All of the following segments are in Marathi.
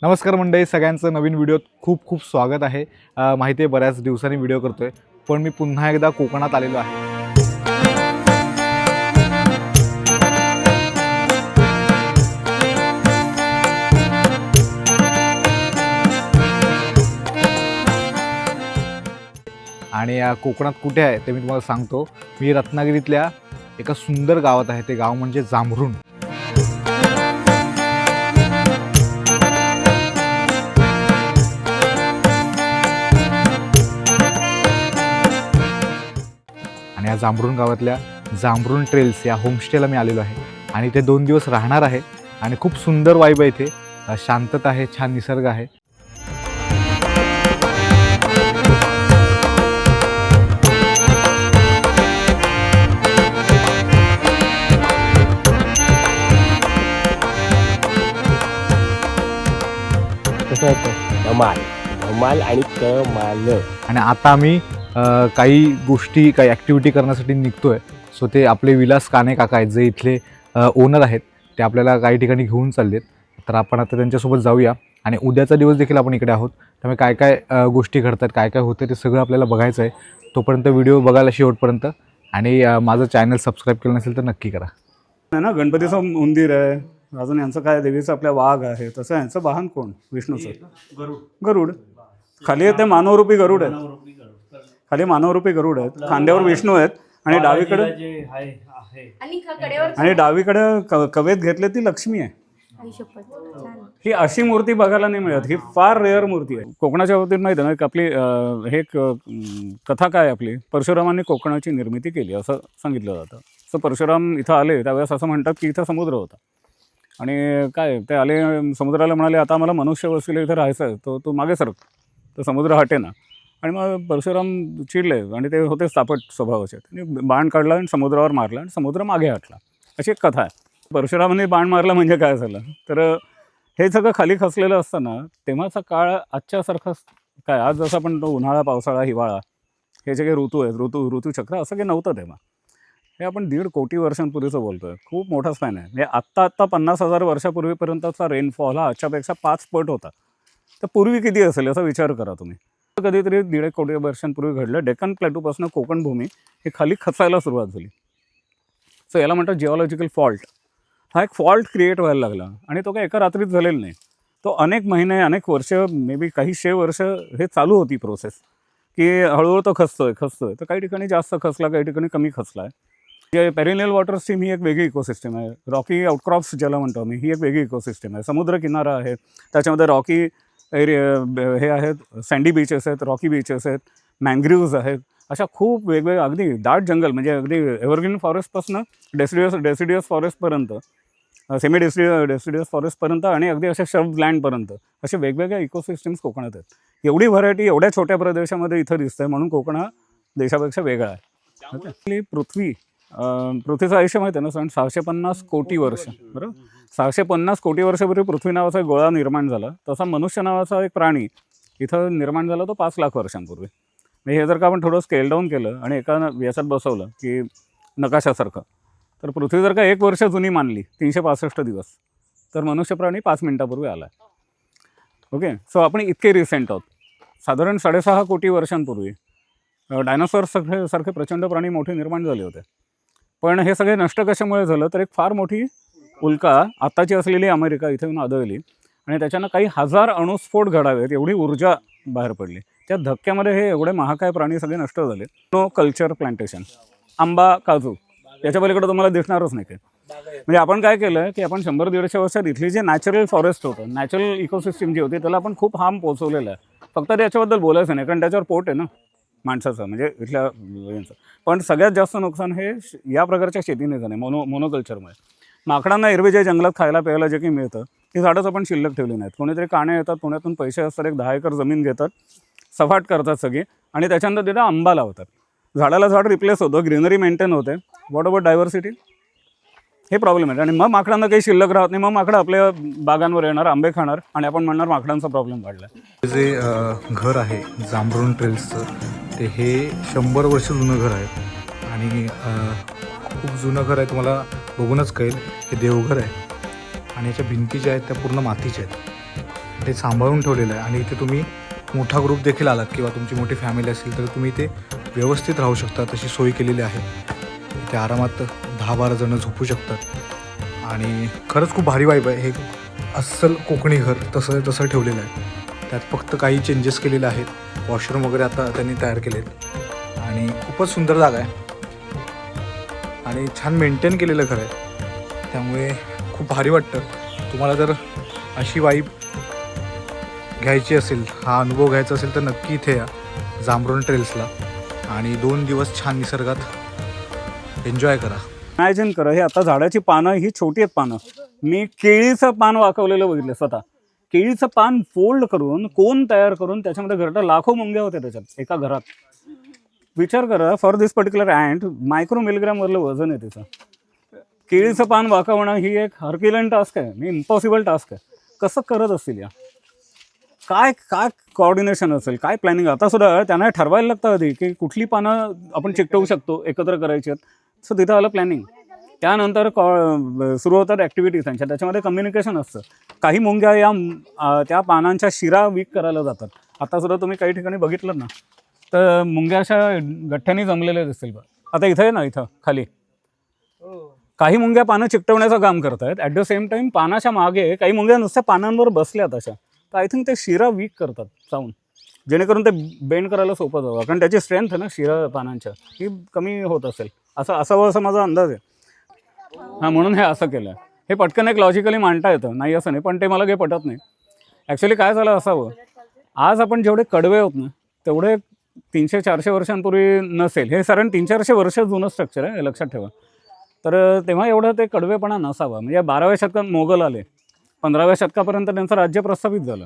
नमस्कार मंडळी, सगळ्यांचं नवीन व्हिडिओत खूप खूप स्वागत आहे। माहिती आहे बऱ्याच दिवसांनी व्हिडिओ करतोय, पण मी पुन्हा एकदा कोकणात आलेलो आहे। आणि कोकणात कुठे आहे ते मी तुम्हाला सांगतो। मी रत्नागिरीतल्या एका सुंदर गावात आहे। ते गाव म्हणजे जांभरुण। आणि या जांभरुण गावातल्या जांभरुण ट्रेल्स या होमस्टेला मी आलेलो आहे आणि ते 2 दिवस राहणार आहे। आणि खूप सुंदर वाइब आहे इथे, शांतता आहे, छान निसर्ग आहे। कसं वाटतं? धमाल धमाल आणि कमाल। आणि आता आम्ही काही गोष्टी काही ॲक्टिव्हिटी करण्यासाठी निघतोय। सो ते आपले विलास काणे काका आहेत, जे इथले ओनर आहेत, ते आपल्याला काही ठिकाणी घेऊन चाललेत। तर आपण आता त्यांच्यासोबत जाऊया आणि उद्याचा दिवस देखील आपण इकडे आहोत। त्यामुळे काय काय गोष्टी घडतात, काय काय होतं ते सगळं आपल्याला बघायचं आहे। तोपर्यंत व्हिडिओ बघायला शेवटपर्यंत आणि माझं चॅनल सबस्क्राईब केलं नसेल तर नक्की करा। ना गणपतीचं मंदिर आहे, अजून यांचं काय देवीचं आपल्या वाघ आहे, तसं यांचं वाहन कोण? विष्णूचं गरुड। खाली ते मानवरूपी गरुड आहेत, खाली मानवरूपी गरुड आहेत, खांद्यावर विष्णू आहेत आणि डावीकडे कवेत घेतले ती लक्ष्मी आहे। ही अशी मूर्ती बघायला नाही मिळत, ही फार रेअर मूर्ती आहे। कोकणाच्या बाबतीत माहिती आहे ना, एक आपली हे कथा काय आपली, परशुरामांनी कोकणाची निर्मिती केली असं सांगितलं जातं। तर परशुराम इथं आले त्यावेळेस असं म्हणतात की इथं समुद्र होता आणि काय ते आले समुद्राला म्हणाले, आता आम्हाला मनुष्य वस्तीला इथं राहायचं आहे, तो तू मागे सरक। तर समुद्र हटे ना, आणि मग परशुराम चिडले आणि ते होते सापट स्वभावाचे, त्यांनी बाण काढला आणि समुद्रावर मारला आणि समुद्र मागे हटला, अशी एक कथा आहे। परशुरामांनी बाण मारला म्हणजे काय झालं तर हे सगळं खाली खचलेलं असताना तेव्हाचा काळ आजच्यासारखा काय, आज जसं आपण तो उन्हाळा, पावसाळा, हिवाळा हे जे काही ऋतू आहेत, ऋतुचक्र असं काही नव्हतं तेव्हा। हे आपण 1.5 कोटी वर्षांपूर्वीचं बोलतो आहे, खूप मोठा स्पॅन आहे। म्हणजे आत्ता 50,000 वर्षापूर्वीपर्यंतचा रेनफॉल हा आजच्यापेक्षा 5 पट होता। तर पूर्वी किती असेल याचा विचार करा तुम्ही। कधीतरी 1.5 कोटी वर्षांपूर्वी घडलं। डेक्कन प्लॅटूपासून कोकण भूमी ही खाली खचायला सुरुवात झाली। सो याला म्हणतात जिओलॉजिकल फॉल्ट। हा एक फॉल्ट क्रिएट व्हायला लागला आणि तो काही एका रात्रीत झालेला नाही, तो अनेक महिने, अनेक वर्ष, मे बी काही 100 वर्ष हे चालू होती प्रोसेस, की हळूहळू तो खचतोय। तर काही ठिकाणी जास्त खचला, काही ठिकाणी कमी खचला आहे। जे पेरिनियल वॉटर स्ट्रीम ही एक वेगळी इकोसिस्टम आहे। रॉकी आउटक्रॉप्स ज्याला म्हणतो आम्ही, ही एक वेगळी इकोसिस्टम आहे। समुद्र किनारा आहे, त्याच्यामध्ये रॉकी एरिया हे आहेत, सँडी बीचेस आहेत, रॉकी बीचेस आहेत, मँग्रोव्ज आहेत, अशा खूप वेगवेगळ्या अगदी दाट जंगल, म्हणजे अगदी एव्हरग्रीन फॉरेस्टपासून डेसिडियस फॉरेस्टपर्यंत, सेमी डेसिडियस फॉरेस्टपर्यंत आणि अगदी अशा शब्द लँडपर्यंत असे वेगवेगळ्या इकोसिस्टम्स कोकणात आहेत। एवढी व्हरायटी एवढ्या छोट्या प्रदेशामध्ये इथं दिसतंय, म्हणून कोकण हा देशापेक्षा वेगळा आहे। आपली पृथ्वीचं आयुष्य माहिती आहे ना, 650 कोटी वर्ष, बरोबर। 650 कोटी वर्षापूर्वी पृथ्वी नावाचा एक गोळा निर्माण झाला, तसा मनुष्य नावाचा एक प्राणी इथं निर्माण झाला तो 5 लाख वर्षांपूर्वी। म्हणजे हे जर का आपण थोडं स्केल डाऊन केलं आणि एका याच्यात बसवलं की नकाशासारखं, तर पृथ्वी जर का 1 वर्ष जुनी मानली, 365 दिवस, तर मनुष्य प्राणी 5 मिनिटापूर्वी आला आहे। ओके, सो आपण इतके रिसेंट आहोत। साधारण 6.5 कोटी वर्षांपूर्वी डायनासॉर्स सारखे प्रचंड प्राणी मोठे निर्माण झाले होते। पण हे सगळे नष्ट कशामुळे झालं तर एक फार मोठी उल्का आत्ताची असलेली अमेरिका इथे येऊन आदळली आणि त्याच्यानं काही 1000 अणुस्फोट घडावेत एवढी ऊर्जा बाहेर पडली। त्या धक्क्यामध्ये हे एवढे महाकाय प्राणी सगळे नष्ट झाले। नो कल्चर प्लांटेशन, आंबा, काजू, याच्या पलीकडे तुम्हाला दिसणारच नाही काय। म्हणजे आपण काय केलं की आपण 100-150 वर्षात इथली जे नॅचरल फॉरेस्ट होतं, नॅचरल इकोसिस्टम जी होती, त्याला आपण खूप हार्म पोहोचवलेलं आहे। फक्त त्याच्याबद्दल बोलायचं नाही, कारण त्याच्यावर पोट आहे ना माणसाचं, म्हणजे इथल्या यांचं। पण सगळ्यात जास्त नुकसान हे या प्रकारच्या शेतीने झालं, मोनोकल्चरमुळे। माकडांना एरवी जे जंगलात खायला प्यायला जे काही मिळतं, ती झाडंच आपण शिल्लक ठेवली नाहीत। कोणीतरी काणे येतात पुण्यातून, पैसे असतात, एक 10 एकर जमीन घेतात, सफाट करतात सगळी, आणि त्याच्यानंतर तिथं आंबा लावतात। झाडाला झाड रिप्लेस होतं, ग्रीनरी मेंटेन होते, व्हॉट अबाउट डायव्हर्सिटी, हे प्रॉब्लेम आहे। आणि मग माकडांना काही शिल्लक राहत नाही, मग माकडं आपल्या बागांवर येणार, आंबे खाणार आणि आपण म्हणणार माकडांचा प्रॉब्लेम वाढला। जे घर आहे जांभरुण ट्रेल्सचं, ते हे 100 वर्ष जुनं घर आहे आणि खूप जुनं घर आहे। तुम्हाला बघूनच कळेल, हे देवघर आहे आणि याच्या भिंती ज्या आहेत त्या पूर्ण मातीच्या आहेत। ते सांभाळून ठेवलेलं आहे. आणि इथे तुम्ही मोठा ग्रुप देखील आलात किंवा तुमची मोठी फॅमिली असेल तर तुम्ही इथे व्यवस्थित राहू शकता, तशी सोय केलेली आहे. इथे आरामात 10-12 जणं झोपू शकतात आणि खरंच खूप भारी वाईब आहे. हे अस्सल कोकणी घर तसं ठेवलेलं आहे. त्यात फक्त काही चेंजेस केलेले आहेत. वॉशरूम वगैरे आता त्यांनी तयार केलेत आणि खूपच सुंदर जागा आहे आणि छान मेंटेन केलेलं घर आहे. त्यामुळे खूप भारी वाटतं. तुम्हाला जर अशी वाईब घ्यायची असेल, हा अनुभव घ्यायचा असेल तर नक्की इथे या जांभरोण ट्रेल्सला आणि 2 दिवस छान निसर्गात एन्जॉय करा. इमॅजिन करा, हे आता झाडाची पानं ही छोटी आहेत पानं. मी केळीचं पान वाकवलेलं बघितलं स्वतः. केळीचं पान फोल्ड करून कोन तयार करून त्याच्यामध्ये घरटा लाखो मुंग्या होत्या त्याच्यात एका घरात. विचार करा, for this particular ant micro मिलीग्रामवरलं वजन आहे तिचं. केळीचं पान वाकवणं ही एक हरक्युलन टास्क आहे, इम्पॉसिबल टास्क आहे. कसं करत असतील या? काय काय कोऑर्डिनेशन असेल, काय प्लॅनिंग. आता सुद्धा त्यांना ठरवायला लागतं आधी की कुठली पानं आपण चिकटवू शकतो, एकत्र करायची आहेत. सो तिथं आलं प्लॅनिंग. त्यानंतर सुरू होतात ॲक्टिव्हिटीज त्यांच्या. त्याच्यामध्ये कम्युनिकेशन असतं. काही मुंग्या त्या पानांच्या शिरा वीक करायला जातात. आता सुद्धा तुम्ही काही ठिकाणी बघितलं ना तर मुंग्या अशा गठ्ठ्याने जमलेल्या दिसतील बघ. आता इथं आहे ना, इथं खाली काही मुंग्या पानं चिकटवण्याचं काम करत आहेत. ॲट द सेम टाईम पानाच्या मागे काही मुंग्या नुसत्या पानांवर बसल्यात अशा. तर आय थिंक ते शिरा वीक करतात जाऊन, जेणेकरून ते बेंड करायला सोपं जावं. कारण त्याची स्ट्रेंथ आहे ना शिरा पानांच्या, ही कमी होत असेल असं माझा अंदाज आहे. हां, म्हणून हे असं केलं. हे पटकन एक लॉजिकली मांडता येतं, नाही असं नाही, पण ते मला काही पटत नाही. ॲक्च्युली काय झालं असावं, आज आपण जेवढे कडवे आहोत ना तेवढे 300-400 वर्षांपूर्वी नसेल. हे साधारण 300-400 वर्ष जुनं स्ट्रक्चर आहे, हे लक्षात ठेवा. तर तेव्हा एवढं ते कडवेपणा नसावा. म्हणजे 12व्या शतकात मोगल आले, 15व्या शतकापर्यंत त्यांचं राज्य प्रस्थापित झालं.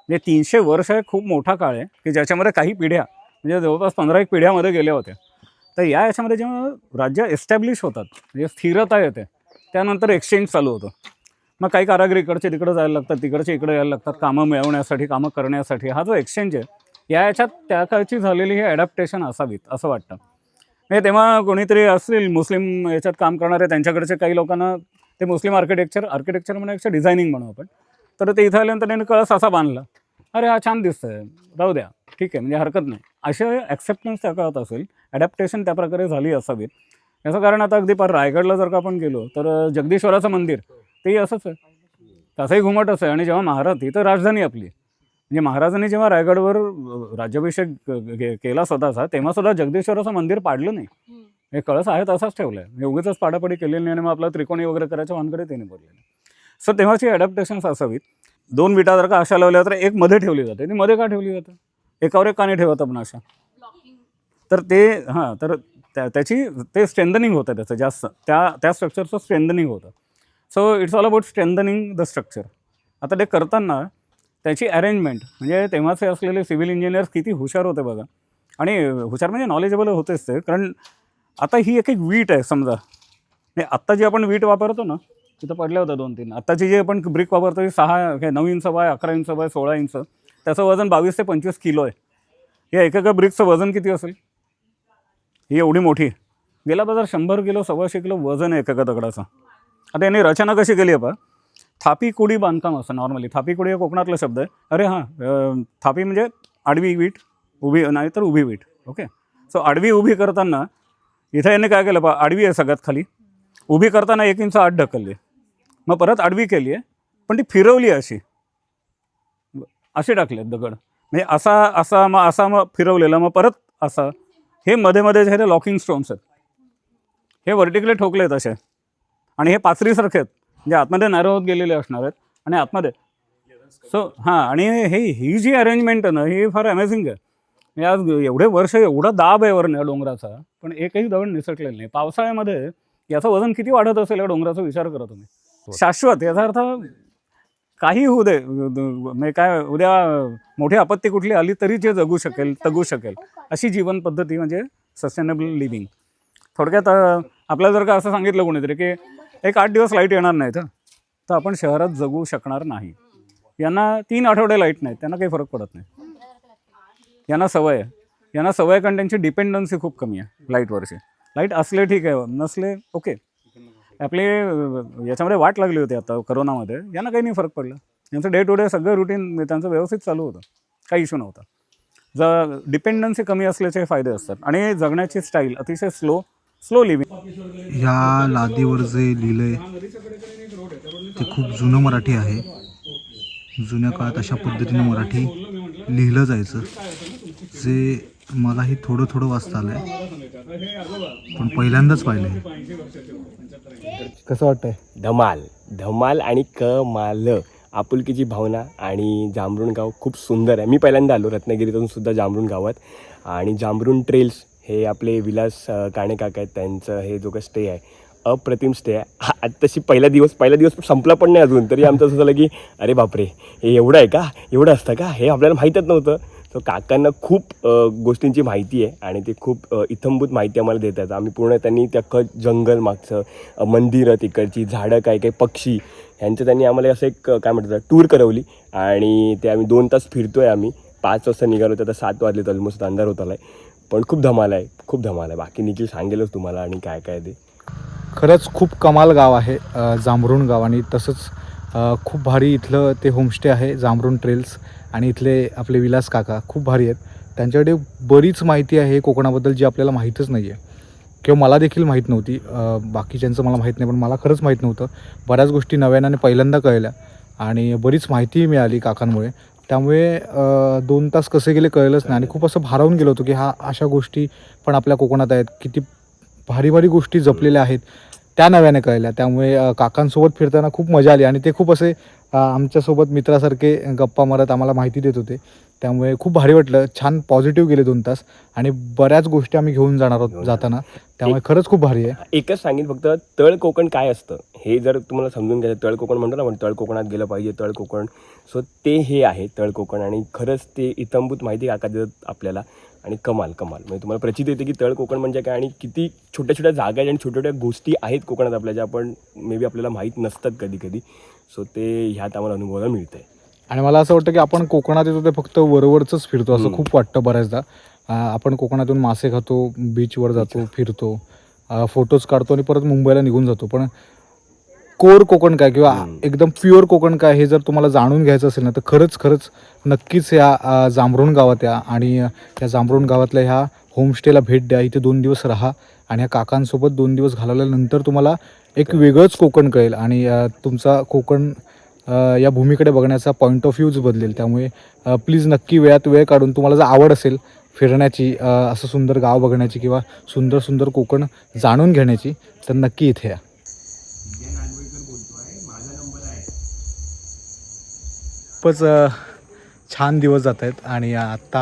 म्हणजे 300 वर्ष हे खूप मोठा काळ आहे की ज्याच्यामध्ये काही पिढ्या म्हणजे जवळपास 15 पिढ्यामध्ये गेल्या होत्या. तर याच्यामध्ये जेव्हा राज्य एस्टॅब्लिश होतात, म्हणजे स्थिरता येते, त्यानंतर एक्सचेंज चालू होतं. मग काही कारागीर इकडचे तिकडे जायला लागतात, तिकडचे इकडे यायला लागतात, कामं मिळवण्यासाठी, कामं करण्यासाठी. हा जो एक्सचेंज आहे याच्यात त्या काळची झालेली ही ॲडॅप्टेशन असावीत असं वाटतं. म्हणजे तेव्हा कोणीतरी असतील मुस्लिम याच्यात काम करणारे, त्यांच्याकडचे काही लोकांना ते मुस्लिम आर्किटेक्चर म्हणण्यापेक्षा डिझायनिंग म्हणू आपण. तर ते इथं आल्यानंतर त्यांनी कळस असा बांधला, अरे हा छान दिसतंय, राहू द्या, ठीक आहे, म्हणजे हरकत नाही, असे ॲक्सेप्टन्स त्या काळात असेल, ॲडॅप्टेशन त्या प्रकारे झाली असावीत. याचं कारण आता अगदी पार रायगडला जर का आपण गेलो तर जगदीश्वराचं मंदिर तेही असंच आहे, तसंही घुमटच आहे. आणि जेव्हा महाराज, ही तर राजधानी आपली, म्हणजे महाराजांनी जेव्हा रायगडवर राज्याभिषेक केला स्वतःचा, तेव्हा सुद्धा जगदीश्वराचं मंदिर पाडलं नाही. हे कळस आहे तसाच ठेवला आहे. हे उगीच पाडापाडी केलेली नाही आणि मग आपला त्रिकोणी वगैरे करायच्या वानकडे त्याने पडलेलं. सो तेव्हाची ॲडॅप्टेशन्स असावीत. 2 विटा जर का अशा लावल्या तर एक मध्ये ठेवली जाते. ती मध्ये का ठेवली जातं? एकावर एक का नाही ठेवत आपण अशा? तर ते तर त्याची ते स्ट्रेंथनिंग होतं त्याचं जास्त, त्या स्ट्रक्चरचं स्ट्रेंथनिंग होतं. So it's all about strengthening the structure. आता ते करताना त्याची अरेंजमेंट, म्हणजे तेव्हाचे असलेले सिव्हिल इंजिनियर्स किती हुशार होते बघा. आणि हुशार म्हणजे नॉलेजेबल होतेच ते. कारण आता ही एक वीट आहे समजा, म्हणजे आत्ता जी आपण वीट वापरतो ना, तिथं पडल्या होत्या 2-3. आत्ताची जी आपण ब्रिक वापरतो ही 9 inch by 11 inch by 16 inch, त्याचं वजन 22 ते 25 किलो आहे. या एका ब्रिकचं वजन किती असेल? ही एवढी मोठी, गेला बाजार 100 किलो 125 किलो वजन आहे एका दगडाचं. आता यांनी रचना कशी केली आहे पहा. थापी कुडी बांधकाम असं नॉर्मली. थापी कुडी हा कोकणातला शब्द आहे. अरे हां, थापी म्हणजे आडवी वीट, उभी नाही तर उभी वीट. ओके. सो आडवी उभी करताना इथं यांनी काय केलं पहा, आडवी आहे सगळ्यात खाली, उभी करताना 1 इंच आत ढकलली, मग परत आडवी केली आहे, पण ती फिरवली अशी टाकले दगड. म्हणजे असा मग फिरवलेला, मग परत असा. हे मध्ये जे लॉकिंग स्टोन्स आहेत, हे व्हर्टिकली ठोकले आहेत असे, आणि हे पाचरीसारखे आहेत, म्हणजे आतमध्ये नॅरो होत गेलेले असणार आहेत आणि आतमध्ये. सो आणि ही जी अरेंजमेंट आहे ना, ही फार अमेझिंग आहे. म्हणजे आज एवढे वर्ष एवढा दाब आहे वरून या डोंगराचा, पण एकही दगड निसटलेलं नाही. पावसाळ्यामध्ये याचं वजन किती वाढत असेल या डोंगराचा विचार करा तुम्ही. शाश्वत, याचा अर्थ काही होऊ दे, म्हणजे काय, उद्या मोठी आपत्ती कुठली आली तरी जे जगू शकेल अशी जीवन पद्धती म्हणजे सस्टेनेबल लिव्हिंग. थोडक्यात आपल्याला जर का असं सांगितलं कोणीतरी की एक 8 दिवस लाईट येणार नाही तर आपण शहरात जगू शकणार नाही. यांना 3 आठवडे लाईट नाही, त्यांना काही फरक पडत नाही. यांना सवय कारण त्यांची डिपेंडन्सी खूप कमी आहे लाईटवरची. लाईट असले ठीक आहे, नसले ओके. आपले याच्यामध्ये वाट लागली होती आता करोनामध्ये, यांना काही नाही फरक पडला. यांचं डे टू डे सगळं रुटीन त्यांचं व्यवस्थित चालू होतं, काही इश्यू नव्हता. डिपेंडन्सी कमी असल्याचे फायदे असतात आणि जगण्याची स्टाईल अतिशय स्लो लिव्हिंग. या लादीवर जे लिहिलंय ते खूप जुनं मराठी आहे. जुन्या काळात अशा पद्धतीनं मराठी लिहिलं जायचं, जे मलाही थोडं थोडं वाचता आलंय, पण पहिल्यांदाच पाहिलंय. कसं वाटतंय? धमाल आणि कमाल. आपुलकीची भावना आणि जांभरुण गाव खूप सुंदर आहे. मी पहिल्यांदा आलो रत्नागिरीतून सुद्धा जांभरुण गावात. आणि जांभरुण ट्रेल्स हे आपले विलास काणे काका आहेत, त्यांचं हे जो काही स्टे आहे अप्रतिम स्टे आहे. आत्ताशी पहिला दिवस संपला पण नाही अजून, तरी आमचं असं झालं की अरे बापरे, हे एवढं आहे का, एवढं असतं का, हे आपल्याला माहीतच नव्हतं. तर काकांना खूप गोष्टींची माहिती आहे आणि ते खूप इत्थंभूत माहिती आम्हाला देतात. आम्ही पूर्ण त्यांनी त्या जंगल मागचं मंदिरं, तिकडची झाडं, काय काय पक्षी, ह्यांचं त्यांनी आम्हाला असं एक काय म्हणतात टूर करवली. आणि ते आम्ही 2 तास फिरतो आहे. आम्ही 5 वाजता निघालो, तर आता 7 वाजले, ऑलमोस्ट अंधार होत आला आहे. पण खूप धमाल आहे. बाकी निखिल सांगेलच तुम्हाला आणि काय काय ते. खरंच खूप कमाल गाव आहे जांभरुण गाव. आणि तसंच खूप भारी इथलं ते होमस्टे आहे जांभरुण ट्रेल्स. आणि इथले आपले विलास काका खूप भारी आहेत. त्यांच्याकडे बरीच माहिती आहे कोकणाबद्दल जी आपल्याला माहीतच नाही आहे, किंवा मला देखील माहीत नव्हती. बाकीच्यांचं मला माहीत नाही, पण मला खरंच माहीत नव्हतं. बऱ्याच गोष्टी नव्याने पहिल्यांदा कळल्या आणि बरीच माहितीही मिळाली काकांमुळे. त्यामुळे 2 तास कसे गेले कळलंच नाही. आणि खूप असं भारावून गेलो होतो की अशा गोष्टी पण आपल्या कोकणात आहेत, किती भारी भारी गोष्टी जपलेल्या आहेत त्या नव्याने कळल्या. त्यामुळे काकांसोबत फिरताना खूप मजा आली. आणि ते खूप असे आमच्यासोबत मित्रासारखे गप्पा मारत आम्हाला माहिती देत होते. त्यामुळे खूप भारी वाटलं. छान पॉझिटिव्ह गेले 2 तास आणि बऱ्याच गोष्टी आम्ही घेऊन जाणार आहोत जाताना. त्यामुळे खरंच खूप भारी आहे. एकच सांगेन फक्त, तळ कोकण काय असतं हे जर तुम्हाला समजून घ्यायचं. तळ कोकण म्हणतो ना आपण, तळ कोकणात गेलं पाहिजे, तळ कोकण. सो ते हे आहे तळ कोकण. आणि खरंच ते इत्थंभूत माहिती काका देतात आपल्याला. आणि कमाल म्हणजे तुम्हाला प्रचिती येते की तळ कोकण म्हणजे काय आणि किती छोट्या छोट्या जागा आहेत आणि छोट्या छोट्या गोष्टी आहेत कोकणात आपल्या, ज्या आपण मे बी आपल्याला माहीत नसतात कधी. सो ते ह्यात आम्हाला अनुभवायला मिळतं आहे. आणि मला असं वाटतं की आपण कोकणात येतो ते फक्त वरवरचंच फिरतो असं खूप वाटतं बऱ्याचदा. आपण कोकणातून मासे खातो, बीचवर जातो, फिरतो, फोटोज काढतो आणि परत मुंबईला निघून जातो. पण कोर कोकण काय किंवा एकदम प्युअर कोकण काय हे जर तुम्हाला जाणून घ्यायचं असेल ना, तर खरंच नक्कीच या जांभरुण गावात या. आणि या जांभरुण गावातल्या ह्या होमस्टेला भेट द्या. इथे 2 दिवस राहा आणि ह्या काकांसोबत 2 दिवस घालवल्यानंतर तुम्हाला एक वेगळंच कोकण कळेल. आणि तुमचा कोकण या भूमीकडे बघण्याचा पॉईंट ऑफ व्ह्यूज बदलेल. त्यामुळे प्लीज नक्की वेळात वेळ काढून, तुम्हाला जर आवड असेल फिरण्याची, असं सुंदर गाव बघण्याची किंवा सुंदर कोकण जाणून घेण्याची, तर नक्की इथे या. खूपच छान दिवस जात आहेत. आणि आत्ता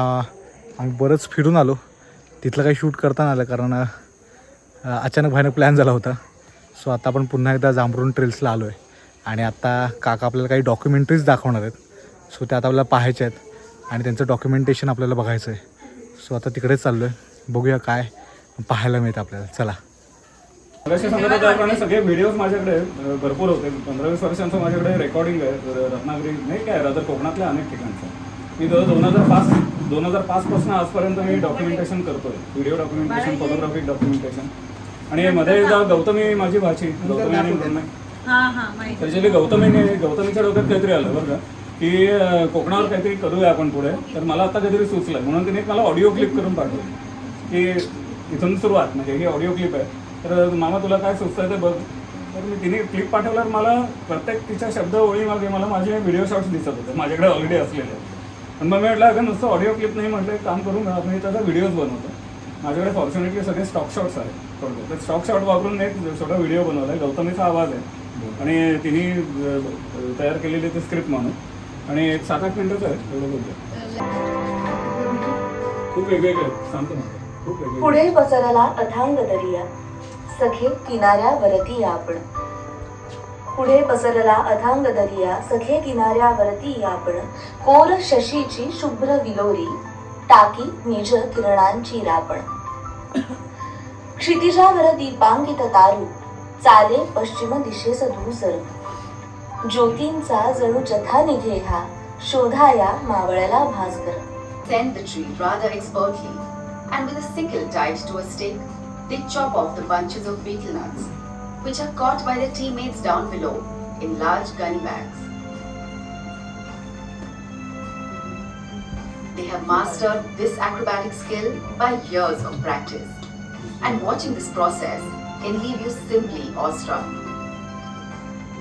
आम्ही बरंच फिरून आलो. तिथलं काही शूट करता नाही आलं कारण अचानक भयानक प्लॅन झाला होता. सो आता आपण पुन्हा एकदा जांभरुण ट्रेल्सला आलो आहे. आणि आता काका आपल्याला काही डॉक्युमेंटरीज दाखवणार आहेत. सो त्या आता आपल्याला पाहायच्या आहेत आणि त्यांचं डॉक्युमेंटेशन आपल्याला बघायचं आहे. सो आता तिकडेच चाललो आहे. बघूया काय पाहायला मिळतं आपल्याला. चला. मगाशी सांगत होता सगळे व्हिडिओज माझ्याकडे भरपूर होते. 15-20 वर्षांचं माझ्याकडे रेकॉर्डिंग आहे रत्नागिरी नाही काय रादर कोकणातल्या अनेक ठिकाणचं. मी 2005 पासून आजपर्यंत मी डॉक्युमेंटेशन करतोय. Video documentation, photographic documentation. आणि मध्ये एकदा गौतमी, माझी भाची गौतमी आणि त्याच्याली गौतमीच्या डोक्यात काहीतरी आलं बरं का की कोकणावर काहीतरी करूया आपण पुढे. तर मला आता काहीतरी सुचलं म्हणून तिने मला ऑडिओ क्लिप करून पाठवली की इथून सुरुवात, म्हणजे ही ऑडिओ क्लिप आहे, तर मामा तुला काय सुचतंय ते बघ. तर मी तिने क्लिप पाठवल्यावर मला प्रत्येक तिच्या शब्द ओळीमागे मला माझे व्हिडिओ शॉट्स दिसत होते माझ्याकडे ऑलरेडी असलेले. पण मग मी म्हटलं अगं नुसतं ऑडिओ क्लिप नाही, म्हटलं काम करून मी त्याचा व्हिडिओज बनवतो. माझ्याकडे फॉर्च्युनेटली सगळे स्टॉक शॉट्स आहेत. थोडं तर स्टॉक शॉट वापरून एक छोटा व्हिडिओ बनवला आहे. गौतमीचा आवाज आहे आणि तिने तयार केलेली ती स्क्रिप्ट म्हणून. आणि एक 7-8 मिनिटाचं आहे एवढं बोलतो. खूप वेगवेगळे सांगतो ना, खूप वेगवेगळे. पुढे पसरला अथांग दरिया, सखे किनाऱ्यावरती आपण. पुढे पसरला अथांग दरिया, सखे किनाऱ्यावरती आपण. कोर शशीची शुभ्र विलोरी, टाकी निज किरणांची रापण. क्षितिजावर दीपांकित तारू, चाले पश्चिम दिशेस धूसर. ज्योतींचा जणू जथा निघे हा, शोधाया मावळ्याला Bhaskar. Tend the tree rather expertly, and with a sickle tied to a stake, they chop off the bunches of betel nuts, which are caught by their teammates down below in large gunny bags. They have mastered this acrobatic skill by years of practice. And watching this process can leave you simply awestruck.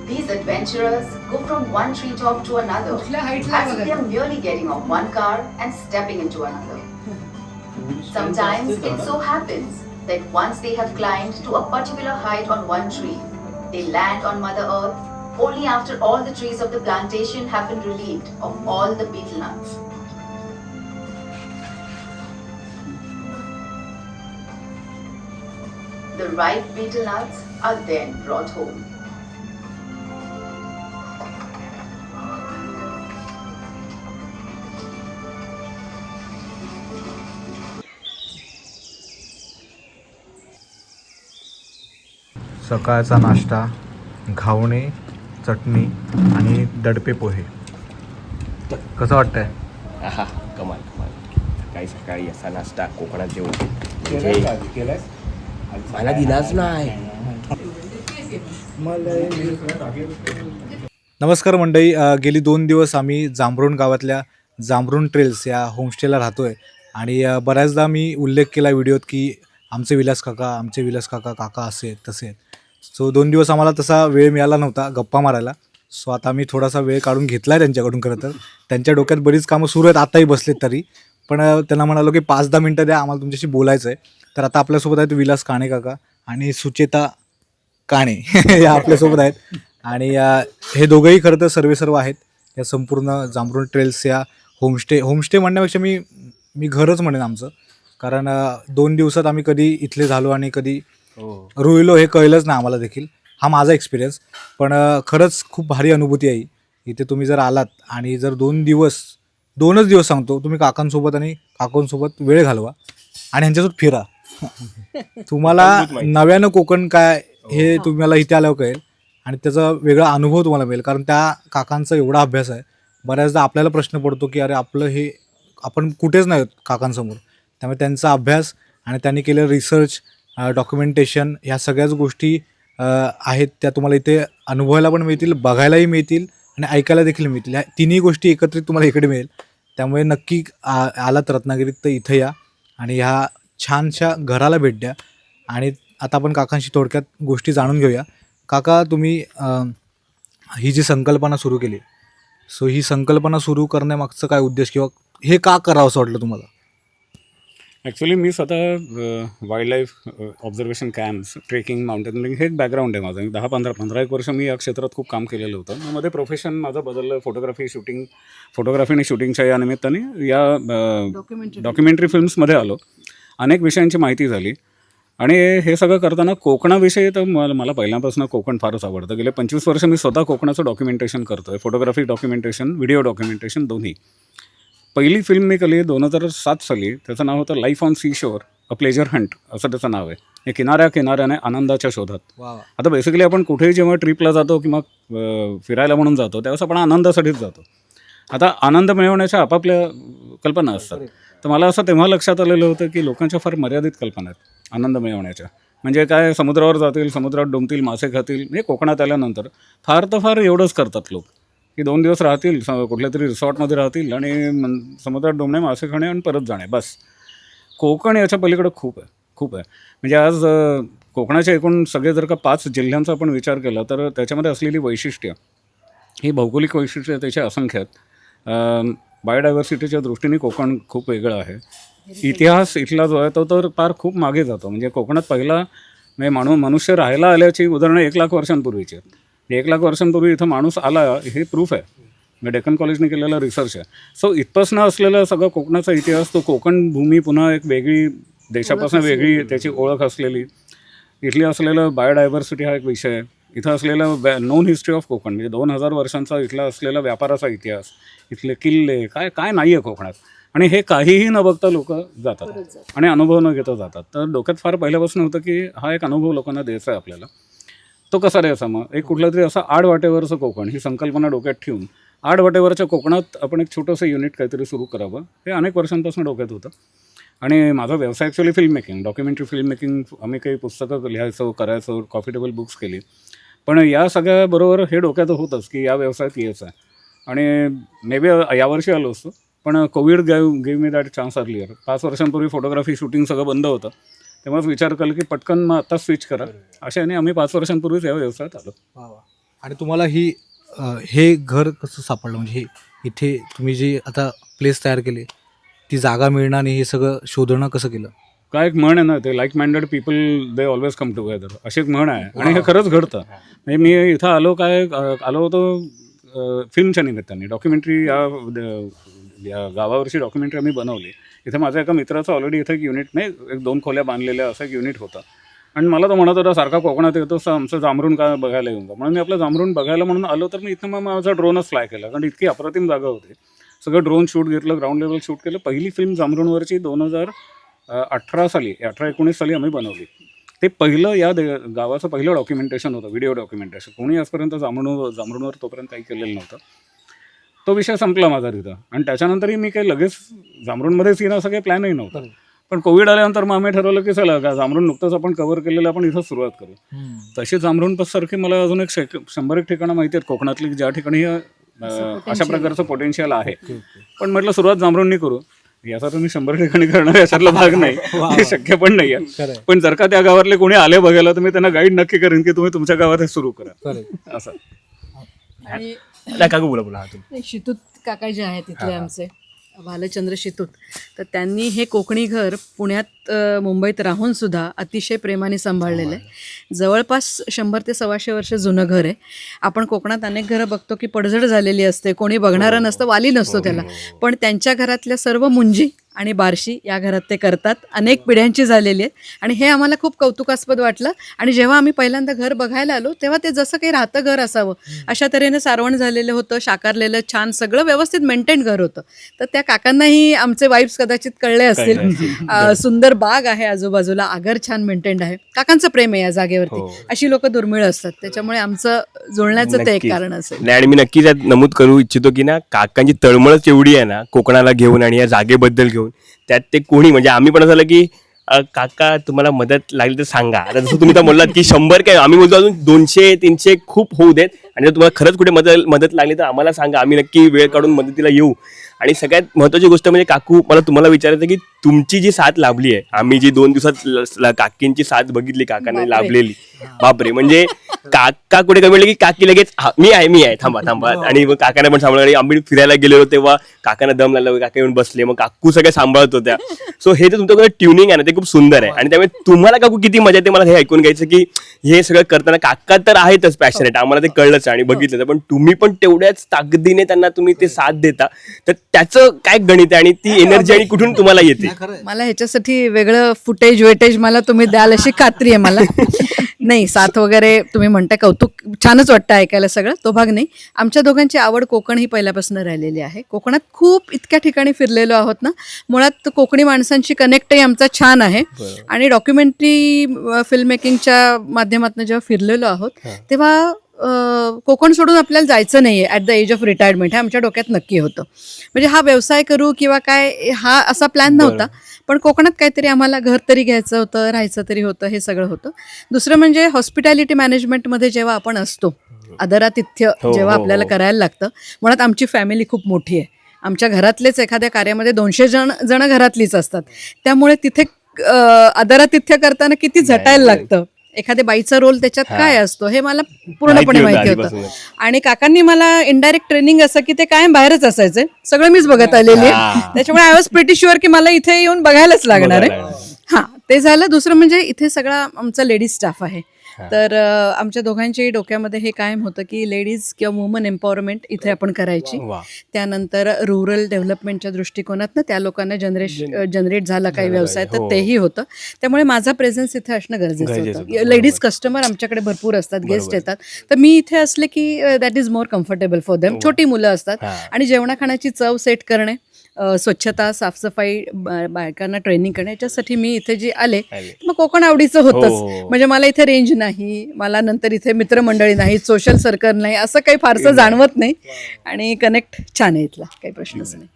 These adventurers go from one treetop to another as if they are merely getting off one car and stepping into another. Sometimes it so happens that once they have climbed to a particular height on one tree, they land on Mother Earth only after all the trees of the plantation have been relieved of all the betel nuts. The ripe betel nuts are then brought home. सकाळचा नाश्ता, घावणे, चटणी आणि दडपे पोहे. कसं वाटतंय? आहा, कमाल कमाल. सकाळी सकाळी असा नाश्ता कोकणात जेवण म्हणजे मला दिलाच नाही. नमस्कार मंडळी, गेली 2 दिवस आम्ही जांभरुण गावातल्या जांभरुण ट्रेल्स या होमस्टेला राहतो आहे. आणि बऱ्याचदा मी उल्लेख केला व्हिडिओत की आमचे विलास काका काका असे तसे. सो 2 दिवस आम्हाला तसा वेळ मिळाला नव्हता गप्पा मारायला. सो आता मी थोडासा वेळ काढून घेतला आहे त्यांच्याकडून. खरं तर त्यांच्या डोक्यात बरीच कामं सुरू आहेत, आताही बसलेत तरी. पण त्यांना म्हणालो की 5-10 मिनटं द्या, आम्हाला तुमच्याशी बोलायचं आहे. तर आता आपल्यासोबत आहेत विलास काणे काका आणि सुचेता काणे या आपल्यासोबत आहेत. आणि हे दोघंही खरं तर सर्व आहेत या संपूर्ण जांभरुण ट्रेल्स या होमस्टे म्हणण्यापेक्षा मी घरच म्हणेन आमचं. कारण 2 दिवसात आम्ही कधी इथले झालो आणि कधी रुळलो हे कळलंच नाही आम्हाला देखील. हा माझा एक्सपिरियन्स. पण खरंच खूप भारी अनुभूती आहे इथे. तुम्ही जर आलात आणि जर 2च दिवस सांगतो, तुम्ही काकांसोबत आणि काकांसोबत वेळ घालवा आणि ह्यांच्यासोबत फिरा. तुम्हाला नव्यानं कोकण काय हे तुम्हाला इथे आल्यावर कळेल आणि त्याचा वेगळा अनुभव तुम्हाला मिळेल. कारण त्या काकांचा एवढा अभ्यास आहे. बऱ्याचदा आपल्याला प्रश्न पडतो की अरे आपलं हे आपण कुठेच नाही काकांसमोर. त्यामुळे त्यांचा अभ्यास आणि त्यांनी केलेलं रिसर्च, डॉक्युमेंटेशन ह्या सगळ्याच गोष्टी आहेत त्या तुम्हाला इथे अनुभवायला पण मिळतील, बघायलाही मिळतील आणि ऐकायला देखील मिळतील. ह्या तिन्ही गोष्टी एकत्रित तुम्हाला इकडे मिळेल. त्यामुळे नक्की आलात रत्नागिरीत तर इथं या आणि ह्या छानशा घराला भेट द्या. आणि आता आपण काकांशी थोडक्यात गोष्टी जाणून घेऊया. काका, तुम्ही ही जी संकल्पना सुरू केली, सो ही संकल्पना सुरू करण्यामागचं काय उद्देश किंवा हे का करावं असं वाटलं तुम्हाला? ॲक्च्युली मी स्वतः wild life observation camps, trekking, mountaining हे एक बॅकग्राऊंड आहे माझं. 10-15 वर्ष मी या क्षेत्रात खूप काम केलेलं होतं. मध्ये प्रोफेशन माझं बदललं. फोटोग्राफी आणि शूटिंगच्या या निमित्ताने या डॉक्युमेंटरी फिल्म्समध्ये आलो. अनेक विषयांची माहिती झाली. आणि हे सगळं करताना कोकणाविषयी तर मला पहिल्यापासून कोकण फारच आवडतं. गेले 25 वर्ष मी स्वतः कोकणाचं डॉक्युमेंटेशन करतो आहे. फोटोग्राफी डॉक्युमेंटेशन, व्हिडिओ डॉक्युमेंटेशन दोन्ही. पहिली फिल्म मी केली 2007 साली. त्याचं नाव होतं life on sea shore, a pleasure hunt असं त्याचं नाव आहे. हे किनाऱ्याने आनंदाच्या शोधात. आता बेसिकली आपण कुठेही जेव्हा ट्रिपला जातो किंवा फिरायला म्हणून जातो त्यावेळेस आपण आनंदासाठीच जातो. आता आनंद मिळवण्याच्या आपापल्या कल्पना असतात. तर मला असं तेव्हा लक्षात आलेलं होतं की लोकांच्या फार मर्यादित कल्पना आहेत आनंद मिळवण्याच्या. म्हणजे काय, समुद्रावर जातील, समुद्रात डुंबतील, मासे खातील. म्हणजे कोकणात आल्यानंतर फार एवढंच करतात लोक की 2 दिवस राहतील, कुठल्या तरी रिसॉर्टमध्ये राहतील आणि समुद्रात डुंबणे, मासे खाणे आणि परत जाणे, बस. कोकण याच्या पलीकडे खूप आहे. म्हणजे आज कोकणाचे एकूण सगळे जर का 5 जिल्ह्यांचा आपण विचार केला तर त्याच्यामध्ये असलेली वैशिष्ट्य ही भौगोलिक वैशिष्ट्य त्याचे असंख्य आहेत. बायोडायव्हर्सिटीच्या दृष्टीने कोकण खूप वेगळं आहे. इतिहास इथला जो आहे तो तर फार खूप मागे जातो. म्हणजे कोकणात पहिला म्हणजे मनुष्य राहायला आल्याची उदाहरणं 1,00,000 वर्षांपूर्वीची आहेत. 1,00,000 वर्षांपूर्वी इथं माणूस आला हे प्रूफ आहे. म्हणजे डेक्कन कॉलेजने केलेला रिसर्च आहे. सो इथपासून असलेला सगळा कोकणाचा इतिहास, तो कोकण भूमी पुन्हा एक वेगळी, देशापासून वेगळी त्याची ओळख असलेली, इथली असलेलं बायोडायव्हर्सिटी हा एक विषय आहे. इथं असलेलं नोन हिस्ट्री ऑफ कोकण म्हणजे 2000 वर्षांचा इथला असलेला व्यापाराचा इतिहास, इथले किल्ले काय नाही आहे कोकणात. आणि हे काहीही न बघता लोक जातात आणि अनुभव न घेता जातात. तर डोक्यात फार पहिल्यापासून होतं की हा एक अनुभव लोकांना द्यायचा आहे आपल्याला. तो कसा द्यायचा? मग एक कुठलं तरी असं आडवाटेवरचं कोकण ही संकल्पना डोक्यात ठेवून आडवाटेवरच्या कोकणात आपण एक छोटंसं युनिट काहीतरी सुरू करावं हे अनेक वर्षांपासून डोक्यात होतं. आणि माझा व्यवसाय actually film making, documentary film making. आम्ही काही पुस्तकं लिहायचो, करायचो, कॉफी टेबल बुक्स केली. पण या सगळ्याबरोबर हे डोक्यात होतंच की या व्यवसायात यायचं आहे. आणि मे बी यावर्षी आलो असतो पण Covid gave me that chance earlier. 5 वर्षांपूर्वी फोटोग्राफी शूटिंग सगळं बंद होतं, तेव्हाच विचार केला की पटकन मग आता स्विच करा. अशाने आम्ही 5 वर्षांपूर्वीच या व्यवसायात आलो. आणि तुम्हाला हे घर कसं सापडलं, म्हणजे हे इथे तुम्ही जी आता प्लेस तयार केली ती जागा मिळणं आणि हे सगळं शोधणं कसं केलं? काय एक म्हण आहे ना, ते like minded people they always come together, अशी एक म्हण आहे. आणि हे खरंच घडतं. म्हणजे मी इथं आलो होतो फिल्मच्या निमित्ताने. डॉक्युमेंटरी या गावावरची डॉक्युमेंटरी आम्ही बनवली. इथे माझ्या एका मित्राचं ऑलरेडी इथे एक युनिट, नाही 2 खोल्या बांधलेल्या असं एक युनिट होतं. आणि मला तो म्हणत होता सारखा कोकणात येतो आमचं जांभरूण का बघायला येऊन जा. म्हणून मी आपलं जांभरूण बघायला म्हणून आलो. तर मी इथं मग माझा ड्रोनच फ्लाय केला, कारण इतकी अप्रतिम जागा होती. सगळं ड्रोन शूट घेतलं, ग्राउंड लेवल शूट केलं. पहिली फिल्म जांभरूणवरची 2018 साली 18-19 साली आम्ही बनवली. ते पहिलं गावाचं पहिलं डॉक्युमेंटेशन होतं, व्हिडिओ डॉक्युमेंटेशन. कोणी आजपर्यंत जांभरूणवर तोपर्यंत काही केलेलं नव्हतं. तो विषय संपला माझा तिथं. आणि त्याच्यानंतरही मी काही लगेच जांभरूणमध्येच येणं असं काही प्लॅनही नव्हतं. पण कोविड आल्यानंतर मग आम्ही ठरवलं की चला का जांभरूण नुकतंच आपण कव्हर केलेलं, आपण इथं सुरुवात करू. तशी जांभरूणसारखी मला अजून एक 100 ठिकाणं माहिती आहेत कोकणातली, ज्या ठिकाणी अशा प्रकारचं पोटेन्शियल आहे. पण म्हटलं सुरुवात जांभरूणनी करू. याचा तुम्ही 100 ठिकाणी करणार याच्यातला भाग नाही, हे शक्य पण नाही आहे. पण जर का त्या गावातले कोणी आले बघायला तर मी त्यांना गाईड नक्की करेन की तुम्ही तुमच्या गावात हे सुरू करा असं. आणि काकू बोला शितूत काका जे आहेत तिथले आमचे भालचंद्र शितूत, तर त्यांनी हे कोकणी घर पुण्यात मुंबईत राहून सुद्धा अतिशय प्रेमाने सांभाळलेलं आहे. जवळपास 100 ते 125 वर्ष जुनं घर आहे. आपण कोकणात अनेक घरं बघतो की पडझड झालेली असते, कोणी बघणारं नसतं, वाली नसतो त्याला. पण त्यांच्या घरातल्या सर्व मुंजी आणि बारशी या घरात ते करतात, अनेक पिढ्यांची झालेली आहेत. आणि हे आम्हाला खूप कौतुकास्पद वाटलं. आणि जेव्हा आम्ही पहिल्यांदा घर बघायला आलो तेव्हा ते जसं काही राहतं घर असावं अशा तऱ्हेने सारवण झालेलं होतं, शाकारलेलं, छान सगळं व्यवस्थित मेंटेन घर होतं. तर त्या काकांनाही आमचे वाईब्स कदाचित कळले असतील. सुंदर बाग आहे आजूबाजूला, आगर छान मेंटेन्ड आहे. काकांचं प्रेम आहे या जागेवरती. अशी लोक दुर्मिळ असतात, त्याच्यामुळे आमचं जुळण्याचं ते एक कारण असेल. आणि मी नक्कीच यात नमूद करू इच्छितो की ना, काकांची तळमळच एवढी आहे ना कोकणाला घेऊन आणि या जागेबद्दल घेऊन. त्यात ते कोणी, म्हणजे आम्ही पण असं झालं की काका तुम्हाला मदत लागली तर सांगा. आता जसं तुम्ही तर बोललात की 100 काय, आम्ही बोलतो अजून 200-300 खूप होऊ देत. आणि जर तुम्हाला खरंच कुठे मदत लागली तर आम्हाला सांगा, आम्ही नक्की वेळ काढून मदतीला येऊ. आणि सगळ्यात महत्त्वाची गोष्ट म्हणजे काकू, मला तुम्हाला विचारायचं की तुमची जी साथ लाभली आहे, आम्ही जी 2 दिवसात काकींची साथ बघितली काकांनी लाभलेली, बापरे. म्हणजे काका कुठे कमी म्हणले की काकी लगेच मी आहे थांबा. आणि मग काकांना पण सांभाळलं. आम्ही फिरायला गेलेलो तेव्हा काकांना दम लागला, काका येऊन बसले, मग काकू सगळ्या सांभाळत होत्या. सो हे जे तुमच्याकडे ट्युनिंग आहे ना ते खूप सुंदर आहे. आणि त्यामुळे तुम्हाला काकू किती मजा येते मला हे ऐकून घ्यायचं की हे सगळं करताना काका तर आहेतच पॅशनेट, आम्हाला ते कळलंच आणि बघितलं, पण तुम्ही पण तेवढ्याच ताकदीने त्यांना तुम्ही ते साथ देता. तर त्याचं काय गणित आहे आणि ती एनर्जी आणि कुठून तुम्हाला येते? मला ह्याच्यासाठी वेगळं फुटेज मला तुम्ही द्याल अशी खात्री आहे मला. नाही, साथ वगैरे तुम्ही म्हणताय, कौतुक छानच वाटतं ऐकायला सगळं, तो भाग नाही. आमच्या दोघांची आवड कोकण ही पहिल्यापासून राहिलेली आहे. कोकणात खूप इतक्या ठिकाणी फिरलेलो आहोत ना, मुळात कोकणी माणसांची कनेक्टही आमचा छान आहे. आणि डॉक्युमेंटरी फिल्म मेकिंगच्या माध्यमातून जेव्हा फिरलेलो आहोत तेव्हा कोकण सोडून आपल्याला जायचं नाही आहे at the age of retirement, हे आमच्या डोक्यात नक्की होतं. म्हणजे हा व्यवसाय करू किंवा काय हा असा प्लॅन नव्हता, पण कोकणात काहीतरी आम्हाला घर तरी घ्यायचं होतं, राहायचं तरी होतं, हे सगळं होतं. दुसरं म्हणजे हॉस्पिटॅलिटी मॅनेजमेंटमध्ये जेव्हा आपण असतो, आदरातिथ्य जेव्हा आपल्याला करायला लागतं. मुळात आमची फॅमिली खूप मोठी आहे. आमच्या घरातलेच एखाद्या कार्यामध्ये 200 जण घरातलीच असतात. त्यामुळे तिथे आदरातिथ्य करताना किती झटायला लागतं, एखाद्या बाईचा रोल त्याच्यात काय असतो हे मला पूर्णपणे माहिती होतं. आणि काकांनी मला इनडायरेक्ट ट्रेनिंग असं की ते कायम बाहेरच असायचे, सगळं मीच बघत आलेली आहे. त्याच्यामुळे आय वॉज प्रिटी शुअर की मला इथे येऊन बघायलाच लागणार आहे. हां, ते झालं. दुसरं म्हणजे इथे सगळा आमचा लेडीज स्टाफ आहे. तर आमच्या दोघांच्याही डोक्यामध्ये हे कायम होतं की लेडीज किंवा वुमन एम्पॉवरमेंट इथे आपण करायची. त्यानंतर रुरल डेव्हलपमेंटच्या दृष्टिकोनातनं त्या लोकांना जनरेट झाला काही व्यवसाय तर तेही होतं. त्यामुळे माझा प्रेझेन्स इथे असणं गरजेचं होतं. लेडीज कस्टमर आमच्याकडे भरपूर असतात, गेस्ट येतात, तर मी इथे असले की that is more comfortable for them. छोटी मुलं असतात आणि जेवणा खाण्याची चव सेट करणे, स्वच्छता, साफसफाई, बायकांना ट्रेनिंग करणे, याच्यासाठी मी इथे जे आले मग कोकण आवडीचं होतंच. म्हणजे मला इथे रेंज नाही, मला नंतर इथे मित्रमंडळी नाही, सोशल सर्कल नाही, असं काही फारसं जाणवत नाही. आणि कनेक्ट छान आहे इथला, काही प्रश्नच नाही.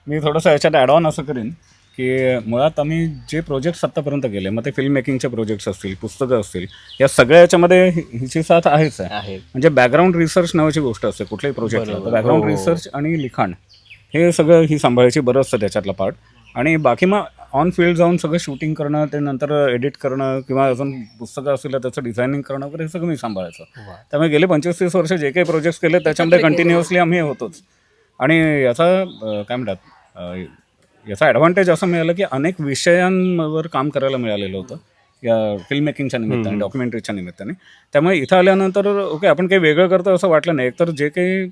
मी थोडंसं याच्यात ॲड ऑन असं करेन की मुळात आम्ही जे प्रोजेक्ट्स आत्तापर्यंत केले, मग ते फिल्म मेकिंगचे प्रोजेक्ट्स असतील, पुस्तकं असतील, या सगळ्या याच्यामध्ये हिची साथ आहेच आहे. म्हणजे बॅकग्राऊंड रिसर्च नावाची गोष्ट असते कुठल्याही प्रोजेक्टला. बॅकग्राऊंड रिसर्च आणि लिखाण हे सगळं ही सांभाळायची बरंचसं त्याच्यातला पार्ट. आणि बाकी मग ऑन फील्ड जाऊन सगळं शूटिंग करणं, ते नंतर एडिट करणं किंवा अजून पुस्तकं असेल तर त्याचं डिझायनिंग करणं वगैरे हे सगळं मी सांभाळायचं. त्यामुळे गेले 25-30 वर्ष जे काही प्रोजेक्ट्स केले त्याच्यामध्ये कंटिन्युअसली आम्ही होतोच. आणि याचा काय म्हणतात याचा ॲडव्हान्टेज असं मिळालं की अनेक विषयांवर काम करायला मिळालेलं होतं या फिल्म मेकिंगच्या निमित्ताने, डॉक्युमेंटरीच्या निमित्ताने. त्यामुळे इथं आल्यानंतर ओके आपण काही वेगळं करतो असं वाटलं नाही. एकतर जे काही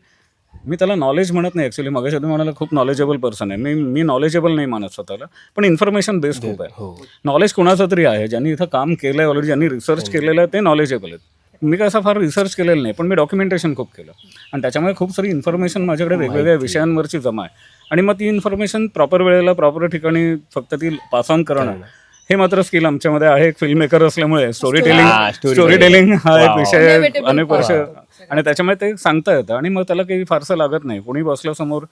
मी त्याला नॉलेज म्हणत नाही ॲक्च्युली, मगाशी तुम्ही म्हणाला खूप नॉलेजेबल पर्सन आहे. मी नॉलेजेबल नाही मानत स्वतःला, पण इन्फॉर्मेशन बेस्ड खूप आहे. नॉलेज कोणाचं तरी आहे, ज्यांनी इथं काम केलं आहे ऑलरेडी, ज्यांनी रिसर्च केलेलं आहे ते नॉलेजेबल आहेत. मी काय असा फार रिसर्च केलेलं नाही, पण मी डॉक्युमेंटेशन खूप केलं आणि त्याच्यामुळे खूप सारी इन्फॉर्मेशन माझ्याकडे वेगवेगळ्या विषयांवरची जमा आहे. आणि मग ती इन्फॉर्मेशन प्रॉपर वेळेला प्रॉपर ठिकाणी फक्त ती पास ऑन करणं हे मात्र स्किल आमच्यामध्ये आहे. एक फिल्म मेकर असल्यामुळे स्टोरी टेलिंग हा एक विषय आहे अनेक वर्ष, आणि त्याच्यामुळे ते सांगता येतं आणि मग त्याला काही फारसं लागत नाही. कोणी बसलं समोर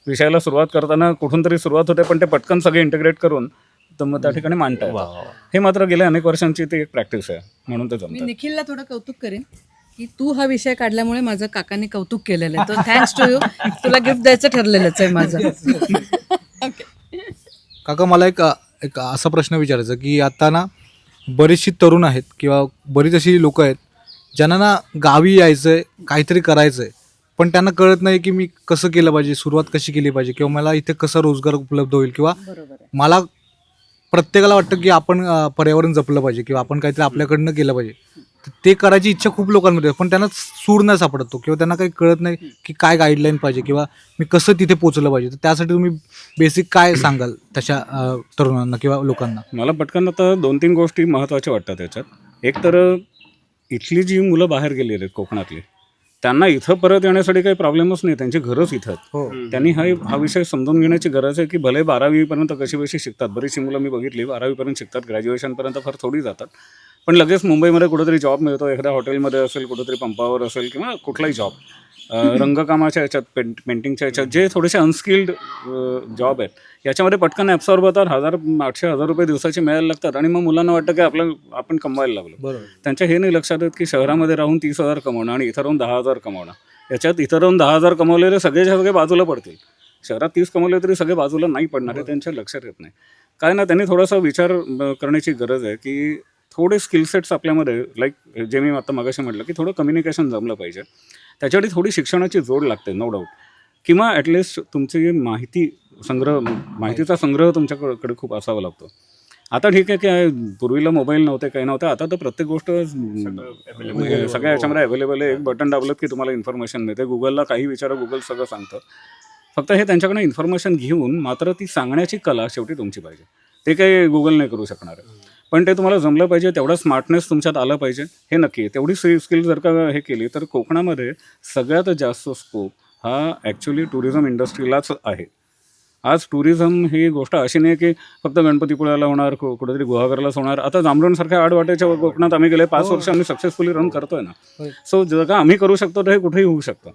विषयाला सुरुवात करताना कुठून तरी सुरुवात होते, पण ते पटकन सगळे इंटिग्रेट करून तर मग त्या ठिकाणी मांडता येतं. हे मात्र गेल्या अनेक वर्षांची ती एक प्रॅक्टिस आहे, म्हणून ते मी जमतं. निखिलला थोडं कौतुक करेन की तू हा विषय काढल्यामुळे माझं काकाने कौतुक केलेलं आहे. तो थँक्स टू यू. तुला गिफ्ट द्यायचं ठरलेलंच आहे माझं. काका मला एक एक असा प्रश्न विचारायचा की आता ना बरीचशी तरुण आहेत किंवा बरीच अशी लोक आहेत ज्यांना ना गावी यायचं आहे, काहीतरी करायचं आहे, पण त्यांना कळत नाही की मी कसं केलं पाहिजे, सुरुवात कशी केली पाहिजे, किंवा मला इथे कसा रोजगार उपलब्ध होईल, किंवा मला प्रत्येकाला वाटतं की आपण पर्यावरण जपलं पाहिजे किंवा आपण काहीतरी आपल्याकडनं केलं पाहिजे. ते करायची इच्छा खूप लोकांमध्ये आहे, पण त्यांना सूर नाही सापडतो किंवा त्यांना काही कळत नाही की काय गाईडलाईन पाहिजे किंवा मी कसं तिथे पोचलं पाहिजे. तर त्यासाठी तुम्ही बेसिक काय सांगाल तशा तरुणांना किंवा लोकांना? मला पटकन आता 2-3 गोष्टी महत्त्वाच्या वाटतात त्याच्यात. एक तर इथली जी मुलं बाहेर गेलेली आहेत कोकणातली, त्यांना इथं परत येण्यासाठी काही प्रॉब्लेमच नाही, त्यांची घरच इथं आहेत. त्यांनी हा विषय समजून घेण्याची गरज आहे की भले 12वी पर्यंत कशी शिकतात. बरीचशी मुलं मी बघितली 12वी शिकतात, ग्रॅज्युएशनपर्यंत फार थोडी जातात, पण लगेच मुंबईमध्ये कुठेतरी जॉब मिळतो, एखाद्या हॉटेलमध्ये असेल, कुठेतरी पंपावर असेल किंवा कुठलाही जॉब, रंगकामाच्या याच्यात, पेंटिंगच्या याच्यात, जे थोडेसे अनस्किल्ड जॉब आहेत याच्यामध्ये पटकन ॲब्सॉर्ब होतात. 1,800-1,000 रुपये दिवसाचे मिळायला लागतात आणि मग मुलांना वाटतं की आपण कमवायला लागलो. त्यांच्या हे नाही लक्षात येत की शहरामध्ये राहून 30,000 कमवणं आणि इथं राहून 10,000 कमवणं, याच्यात इथं राहून 10,000 कमवलेले सगळे बाजूला पडतील. शहरात 30 कमवले तरी सगळे बाजूला नाही पडणार आहे, त्यांच्या लक्षात येत नाही. काय ना, त्यांनी थोडासा विचार करण्याची गरज आहे की थोडे स्किलसेट्स आपल्यामध्ये, लाईक जे मी आता मगाशी म्हटलं की थोडं कम्युनिकेशन जमलं पाहिजे. त्याच्यासाठी थोडी शिक्षणाची जोड लागते, नो डाऊट, किंवा ॲटलिस्ट तुमची माहितीचा संग्रह तुमच्याकडे खूप असावा लागतो. आता ठीक आहे की पूर्वीला मोबाईल नव्हते, काही नव्हतं, आता तर प्रत्येक गोष्ट सगळ्या याच्यामध्ये अवेलेबल आहे. एक बटन दाबलं की तुम्हाला इन्फॉर्मेशन मिळते. गुगलला काही विचारा, गुगल सगळं सांगतं. फक्त हे त्यांच्याकडनं इन्फॉर्मेशन घेऊन मात्र ती सांगण्याची कला शेवटी तुमची पाहिजे. ते काही गुगल नाही करू शकणार आहे, पण ते तुम्हाला जमलं पाहिजे, तेवढा स्मार्टनेस तुमच्यात आलं पाहिजे, हे नक्की आहे. तेवढी स्किल जर का हे केली तर कोकणामध्ये सगळ्यात जास्त स्कोप हा ॲक्च्युली टुरिझम इंडस्ट्रीलाच आहे. आज टुरिझम ही गोष्ट अशी नाही की फक्त गणपतीपुळ्याला होणार, कुठेतरी गुहागरलाच होणार. आता जांभरूणसारख्या आडवाट्याच्या कोकणात आम्ही गेले 5 वर्ष आम्ही सक्सेसफुली रन करतोय ना. सो जर का आम्ही करू शकतो तर हे कुठेही होऊ शकतं,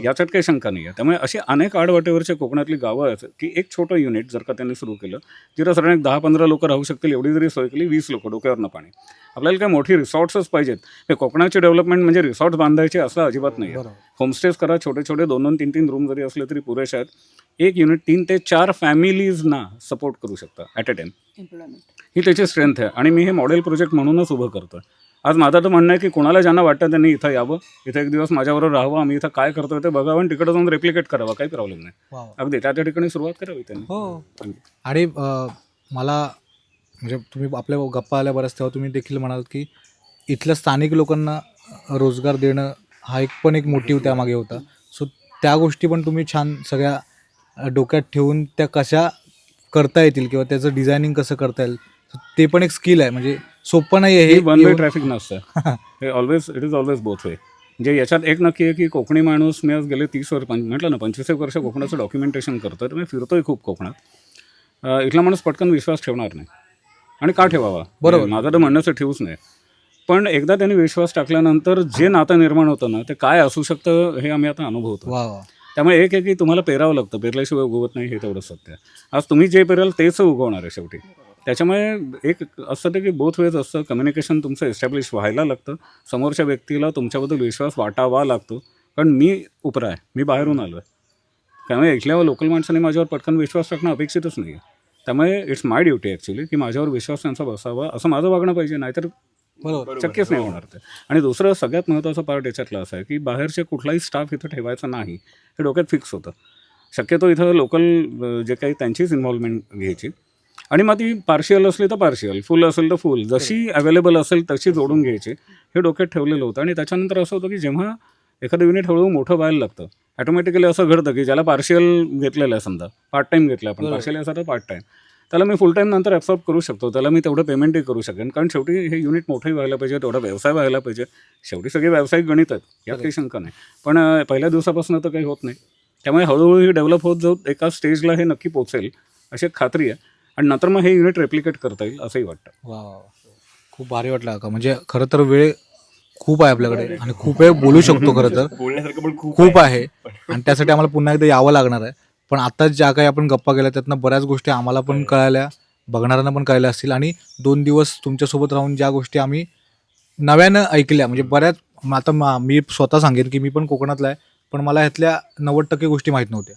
याच्यात काही शंका नाही आहे. त्यामुळे अशी अनेक आडवाटेवरच्या कोकणातली गावं आहेत की एक छोटं युनिट जर का त्यांनी सुरू केलं, जिथं साधारण 10-15 लोक राहू शकतील एवढी जरी सोय केली, 20 लोक डोक्यावरनं पाणी. आपल्याला काय मोठी रिसॉर्ट्सच पाहिजेत. हे कोकणाची डेव्हलपमेंट म्हणजे रिसॉर्ट्स बांधायचे असं अजिबात नाही आहे. होमस्टेज करा, छोटे 2-2, 3-3 रूम जरी असले तरी पुरेसे आहेत. एक युनिट 3 ते 4 फॅमिलीजना सपोर्ट करू शकता ॲट अ टाइम. ही त्याची स्ट्रेंथ आहे आणि मी हे मॉडेल प्रोजेक्ट म्हणूनच उभं करतो. आज माझं तर म्हणणं आहे की कोणाला ज्यांना वाटतं त्यांनी इथं यावं, इथं एक दिवस माझ्याबरोबर राहावं, आम्ही इथं काय करतोय ते बघावं आणि तिकडे जाऊन रेप्लिकेट करावं, काही प्रॉब्लेम नाही. अगदी त्या ठिकाणी सुरुवात करावी त्यांनी. आणि मला म्हणजे तुम्ही आपल्या गप्पा आल्या बऱ्याच, तेव्हा तुम्ही देखील म्हणाल की इथल्या स्थानिक लोकांना रोजगार देणं हा एक मोटिव्ह त्यामागे होता. सो त्या गोष्टी पण तुम्ही छान सगळ्या डोक्यात ठेवून त्या कशा करता येतील किंवा त्याचं डिझायनिंग कसं करता येईल ते पण एक स्किल आहे. म्हणजे सोपं नाही आहे हे. वन वे ट्रॅफिक नसतं, हे it is always both way. म्हणजे याच्यात एक नक्की आहे की कोकणी माणूस, मी आज गेले 30 वर्ष म्हटलं ना 25 वर्ष कोकणाचं डॉक्युमेंटेशन करतोय, तर मी फिरतोय खूप कोकणात. इथला माणूस पटकन विश्वास ठेवणार नाही, आणि का ठेवावा? बरोबर, माझं तर म्हणणंच ठेवूच नाही. पण एकदा त्यांनी विश्वास टाकल्यानंतर जे नातं निर्माण होतं ना, ते काय असू शकतं हे आम्ही आता अनुभवतो. त्यामुळे एक आहे की तुम्हाला पेरावं लागतं, पेरल्याशिवाय उगवत नाही, हे तेवढं सत्य आहे. आज तुम्ही जे पेराल तेच उगवणार आहे शेवटी. त्याच्यामुळे एक असं की बोथ वेज असतं. कम्युनिकेशन तुमचं एस्टॅब्लिश व्हायला लागतं, समोरच्या व्यक्तीला तुमच्याबद्दल विश्वास वाटावा लागतो. कारण मी उपरा आहे, मी बाहेरून आलो आहे, त्यामुळे इथल्या लोकल माणसांनी माझ्यावर पटकन विश्वास टाकणं अपेक्षितच नाही आहे. त्यामुळे इट्स माय ड्युटी ॲक्च्युली की माझ्यावर विश्वास त्यांचा बसावा असं माझं वागणं पाहिजे, नाहीतर शक्यच नाही होणार ते. आणि दुसरं सगळ्यात महत्त्वाचा पार्ट याच्यातला असा आहे की बाहेरचे कुठलाही स्टाफ इथं ठेवायचा नाही हे डोक्यात फिक्स होतं. शक्यतो इथं लोकल जे काही त्यांचीच इन्व्हॉल्वमेंट घ्यायची आणि मग ती पार्शियल असली तर पार्शियल, फुल असेल तर फुल, जशी अवेलेबल असेल तशी जोडून घ्यायची हे डोक्यात ठेवलेलं होतं. आणि त्याच्यानंतर असं होतं की जेव्हा एखादं युनिट हळूहळू मोठं व्हायला लागतं ॲटोमॅटिकली असं घडतं की ज्याला पार्शियल घेतलेलं आहे, समजा पार्ट टाईम घेतलं आपण, पार्शियल असा तर पार्ट टाईम, त्याला मी फुल टाईम नंतर ॲब्सॉर्ब करू शकतो, त्याला मी तेवढं पेमेंटही करू शकेन. कारण शेवटी हे युनिट मोठंही व्हायला पाहिजे, तेवढा व्यवसाय व्हायला पाहिजे. शेवटी सगळे व्यावसायिक गणित आहेत, यात काही शंका नाही. पण पहिल्या दिवसापासून तर काही होत नाही. त्यामुळे हळूहळू ही डेव्हलप होत जाऊ एका स्टेजला हे नक्की पोचेल अशी एक खात्री आहे. आणि नंतर मग हे युनिट रेप्लिकेट करता येईल असंही वाटतं. वा, खूप भारी वाटलं का. म्हणजे खरं तर वेळ खूप आहे आपल्याकडे आणि खूप वेळ बोलू शकतो खरं तर, बोलण्यासारखं पण खूप आहे. आणि त्यासाठी आम्हाला पुन्हा एकदा यावं लागणार आहे. पण आता ज्या काही आपण गप्पा केल्या त्यातनं बऱ्याच गोष्टी आम्हाला पण कळाल्या, बघणाऱ्यांना पण कळल्या असतील. आणि 2 दिवस तुमच्यासोबत राहून ज्या गोष्टी आम्ही नव्यानं ऐकल्या, म्हणजे बऱ्याच, आता मी स्वतः सांगेन की मी पण कोकणातला आहे, पण मला ह्यातल्या 90% गोष्टी माहीत नव्हत्या,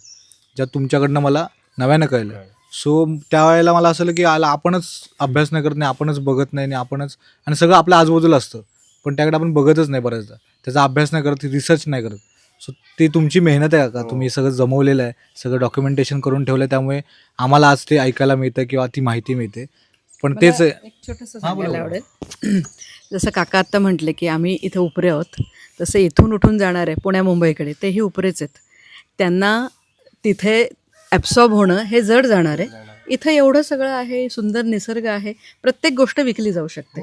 ज्या तुमच्याकडनं मला नव्यानं कळल्या. सो त्यावेळेला मला असं की आपणच अभ्यास नाही करत, नाही आपणच बघत नाही, आणि आपणच, आणि सगळं आपल्या आजूबाजूला असतं पण त्याकडे आपण बघतच नाही बऱ्याचदा, त्याचा अभ्यास नाही करत, रिसर्च नाही करत. सो ती तुमची मेहनत आहे का, तुम्ही सगळं जमवलेलं आहे, सगळं डॉक्युमेंटेशन करून ठेवलं आहे, त्यामुळे आम्हाला आज ते ऐकायला मिळतं किंवा ती माहिती मिळते. पण तेच मला एक छोटंसं सांगायला आवडेल. जसं काका आत्ता म्हटले की आम्ही इथं उपरे आहोत, तसं इथून उठून जाणार आहे पुण्या मुंबईकडे तेही उपरेच आहेत. त्यांना तिथे ॲब्सॉर्ब होणं हे जड जाणार आहे. इथं एवढं सगळं आहे, सुंदर निसर्ग आहे, प्रत्येक गोष्ट विकली जाऊ शकते.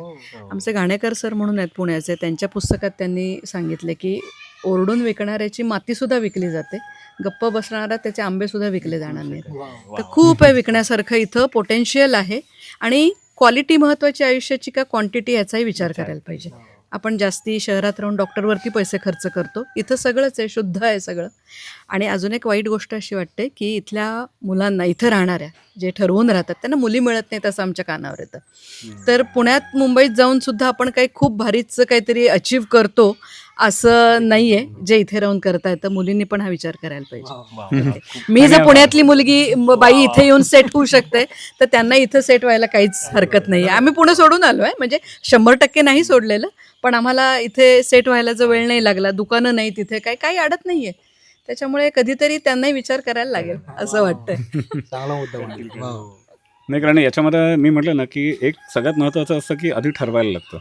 आमचे घाणेकर सर म्हणून आहेत पुण्याचे, त्यांच्या पुस्तकात त्यांनी सांगितले की ओरडून विकणाऱ्याची मातीसुद्धा विकली जाते, गप्प बसणारा त्याचे आंबेसुद्धा विकले जाणार नाहीत. तर खूप आहे विकण्यासारखं इथं, पोटेन्शियल आहे. आणि क्वालिटी महत्त्वाची आयुष्याची का क्वांटिटी याचाही विचार करायला पाहिजे. आपण जास्ती शहरात राहून डॉक्टरवरती पैसे खर्च करतो, इथं सगळंच आहे, शुद्ध आहे सगळं. आणि अजून एक वाईट गोष्ट अशी वाटते की इथल्या मुलांना, इथं राहणाऱ्या जे ठरवून राहतात त्यांना मुली मिळत नाहीत असं आमच्या कानावर येतं. तर पुण्यात मुंबईत जाऊन सुद्धा आपण काही खूप भारीच काहीतरी अचीव करतो असं नाही आहे, जे इथे राहून करता येतं. मुलींनी पण हा विचार करायला पाहिजे. मी जर पुण्यातली मुलगी बाई इथे येऊन सेट होऊ शकते, तर त्यांना इथं सेट व्हायला काहीच हरकत नाही आहे. आम्ही पुणे सोडून आलो आहे, म्हणजे 100% नाही सोडलेलं, पण आम्हाला इथे सेट व्हायला जो वेळ नाही लागला, दुकानं नाही तिथे, काही अडत नाही आहे. त्याच्यामुळे कधीतरी त्यांनाही विचार करायला लागेल असं वाटतंय. चांगला मुद्दा वाटला. नाही, कारण याच्यामध्ये मी म्हटलं ना की एक सगळ्यात महत्त्वाचं असतं की आधी ठरवायला लागतं.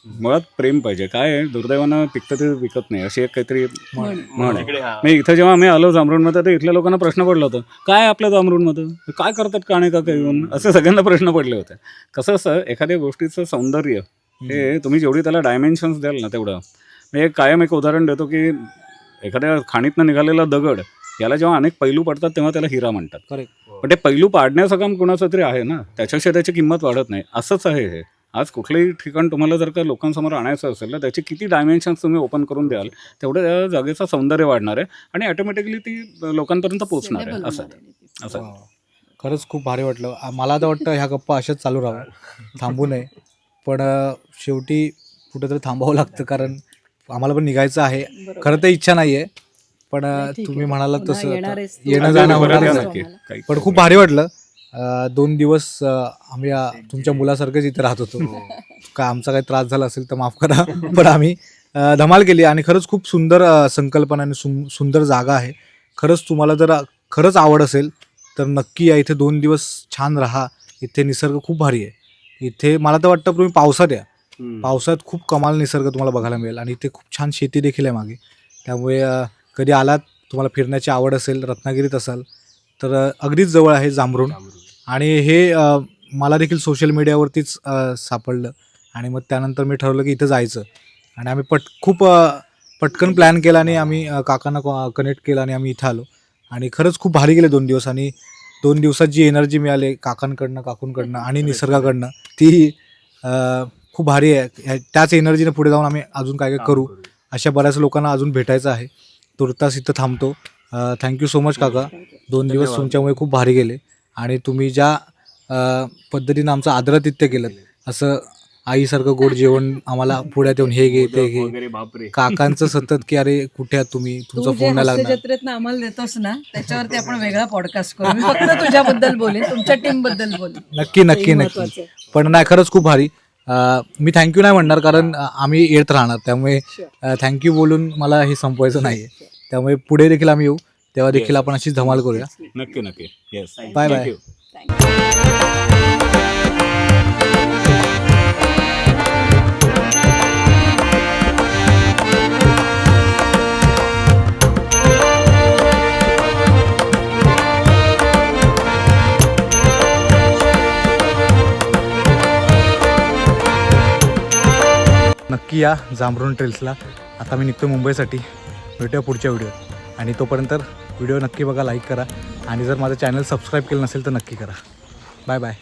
मुळात प्रेम पाहिजे. काय आहे, दुर्दैवानं पिकतं ते विकत नाही, अशी एक काहीतरी म्हण आहे. मी इथं जेव्हा आम्ही आलो जांभरूणमध्ये, तर इथल्या लोकांना प्रश्न पडला होता, काय आपल्या जांभरूणमध्ये काय करतात काणे काका येऊन, असे सगळ्यांना प्रश्न पडले होते. कसं असं एखाद्या गोष्टीचं सौंदर्य हे तुम्ही जेवढी त्याला डायमेन्शन्स द्याल ना तेवढं. मी कायम एक उदाहरण देतो की एखाद्या खाणीतनं निघालेला दगड, याला जेव्हा अनेक पैलू पडतात तेव्हा त्याला हिरा म्हणतात. पण ते पैलू पाडण्याचं काम कोणाचं तरी आहे ना, त्याच्याशिवाय त्याची किंमत वाढत नाही. असंच आहे हे. आज कुठलंही ठिकाण तुम्हाला जर का लोकांसमोर आणायचं असेल ना, त्याची किती डायमेन्शन्स तुम्ही ओपन करून द्याल तेवढं त्या जागेचं सौंदर्य वाढणार आहे आणि ऑटोमॅटिकली ती लोकांपर्यंत पोहोचणार आहे. असं खरंच खूप भारी वाटलं. मला तर वाटतं ह्या गप्पा अशाच चालू राहाव्या, थांबू नये. पण शेवटी कुठेतरी थांबावं लागतं, कारण आम्हाला पण निघायचं आहे. खरं तर इच्छा नाही आहे, पण तुम्ही म्हणालात तसं येणं जाणं होणारच आहे. पण खूप भारी वाटलं. 2 दिवस आम्ही तुमच्या मुलासारखंच इथे राहत होतो. का आमचा काही त्रास झाला असेल तर माफ करा, पण आम्ही धमाल केली. आणि खरंच खूप सुंदर संकल्पना आणि सुंदर जागा आहे. खरंच तुम्हाला जर खरंच आवड असेल तर नक्की या इथे. 2 दिवस छान राहा. इथे निसर्ग खूप भारी आहे. इथे मला तर वाटतं तुम्ही पावसात या, पावसात खूप कमाल निसर्ग तुम्हाला बघायला मिळेल. आणि इथे खूप छान शेती देखील आहे मागे. त्यामुळे कधी आलात, तुम्हाला फिरण्याची आवड असेल, रत्नागिरीत असाल तर अगदीच जवळ आहे जांभरूण. आणि हे मला देखील सोशल मीडियावरतीच सापडलं, आणि मग त्यानंतर मी ठरवलं की इथं जायचं. आणि आम्ही खूप पटकन प्लॅन केला आणि आम्ही काकांना कनेक्ट केलं आणि आम्ही इथं आलो. आणि खरंच खूप भारी गेले 2 दिवस. आणि 2 दिवसात जी एनर्जी मिळाली काकूंकडनं आणि निसर्गाकडनं, ती खूप भारी आहे. त्याच एनर्जीने पुढे जाऊन आम्ही अजून काय काय करू. अशा बऱ्याच लोकांना अजून भेटायचं आहे. तुर्तास इथं थांबतो. थँक्यू सो मच काका. 2 दिवस तुमच्यामुळे खूप भारी गेले. आणि तुम्ही ज्या पद्धतीनं आमचं आदरातिथ्य केलं, असं आईसारखं गोड जेवण आम्हाला पुण्यात येऊन हे घे ते घे. वगैरे बापरे. काकांचं सतत की अरे कुठे आहात तुम्ही, तू तुमचा जे फोन नाही हास्य लागणार. जत्रेतनं आम्हाला देतोस ना त्याच्यावरती आपण वेगळा पॉडकास्ट करू. मी फक्त तुझ्याबद्दल बोलेन, तुमच्या टीम बद्दल बोलेन. नक्की नक्की नक्की. पण नाही, खरंच खूप भारी. मी थँक्यू नाही म्हणणार कारण आम्ही येत राहणार, त्यामुळे थँक्यू बोलून मला हे संपवायचं नाही आहे. त्यामुळे पुढे देखील आम्ही येऊ, तेव्हा देखील आपण अशीच धमाल करूया. नक्की नक्की. येस. Bye bye. नक्की या जांभरुण ट्रेल्सला. आता मी निघतो मुंबईसाठी. भेटूया पुढच्या व्हिडिओत आणि तोपर्यंत व्हिडिओ नक्की बघा, लाईक करा आणि जर माझं चॅनल सबस्क्राईब केलं नसेल तर नक्की करा. Bye bye.